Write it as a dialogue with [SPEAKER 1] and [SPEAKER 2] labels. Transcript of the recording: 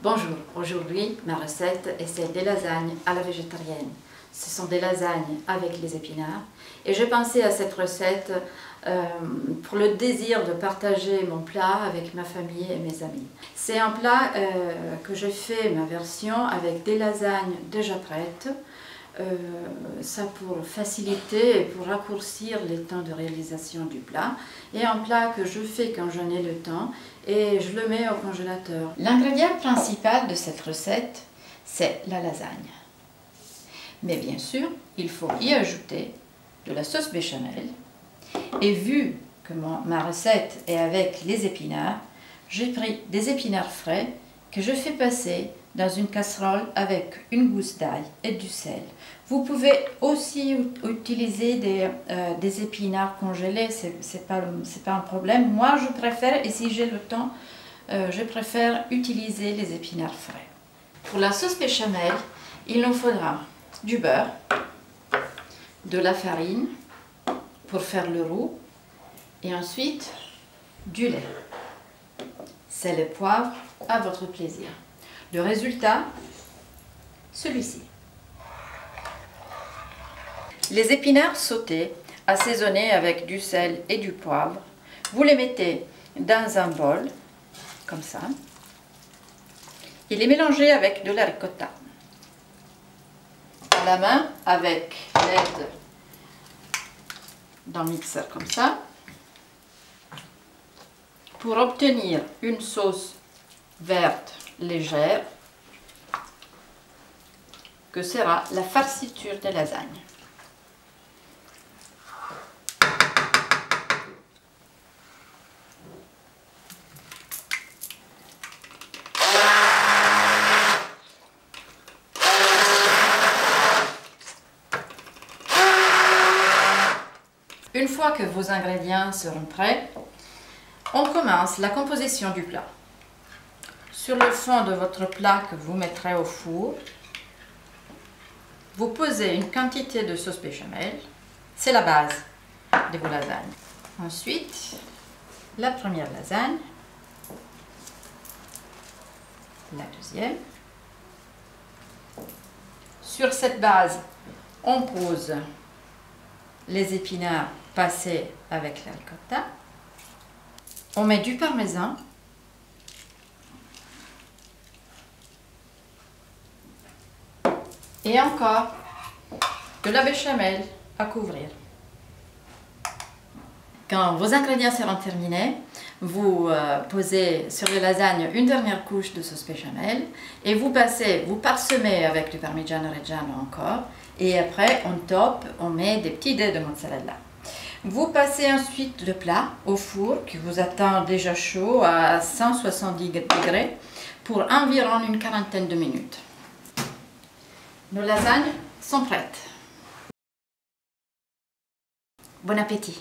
[SPEAKER 1] Bonjour, aujourd'hui ma recette est celle des lasagnes à la végétarienne. Ce sont des lasagnes avec les épinards et j'ai pensé à cette recette pour le désir de partager mon plat avec ma famille et mes amis. C'est un plat que j'ai fait ma version avec des lasagnes déjà prêtes. Ça pour faciliter et pour raccourcir les temps de réalisation du plat, et un plat que je fais quand j'en ai le temps et je le mets au congélateur. L'ingrédient principal de cette recette, c'est la lasagne. Mais bien sûr, il faut y ajouter de la sauce béchamel, et vu que ma recette est avec les épinards, j'ai pris des épinards frais que je fais passer dans une casserole avec une gousse d'ail et du sel. Vous pouvez aussi utiliser des épinards congelés, c'est pas un problème. Moi je préfère, et si j'ai le temps, je préfère utiliser les épinards frais. Pour la sauce béchamel, il nous faudra du beurre, de la farine pour faire le roux, et ensuite du lait. Sel et poivre à votre plaisir. Le résultat, celui-ci. Les épinards sautés, assaisonnés avec du sel et du poivre, vous les mettez dans un bol, comme ça, et les mélangez avec de la ricotta. À la main, avec l'aide d'un mixeur comme ça, pour obtenir une sauce verte légère que sera la farciture des lasagnes. Une fois que vos ingrédients seront prêts, on commence la composition du plat. Sur le fond de votre plat que vous mettrez au four, vous posez une quantité de sauce béchamel. C'est la base de vos lasagnes. Ensuite, la première lasagne, la deuxième. Sur cette base, on pose les épinards passés avec la ricotta. On met du parmesan. Et encore de la béchamel à couvrir. Quand vos ingrédients seront terminés, vous posez sur les lasagnes une dernière couche de sauce béchamel et vous parsemez avec du parmigiano reggiano encore, et après on top, on met des petits dés de mozzarella. Vous passez ensuite le plat au four qui vous attend déjà chaud à 170 degrés pour environ une quarantaine de minutes. Nos lasagnes sont prêtes. Bon appétit!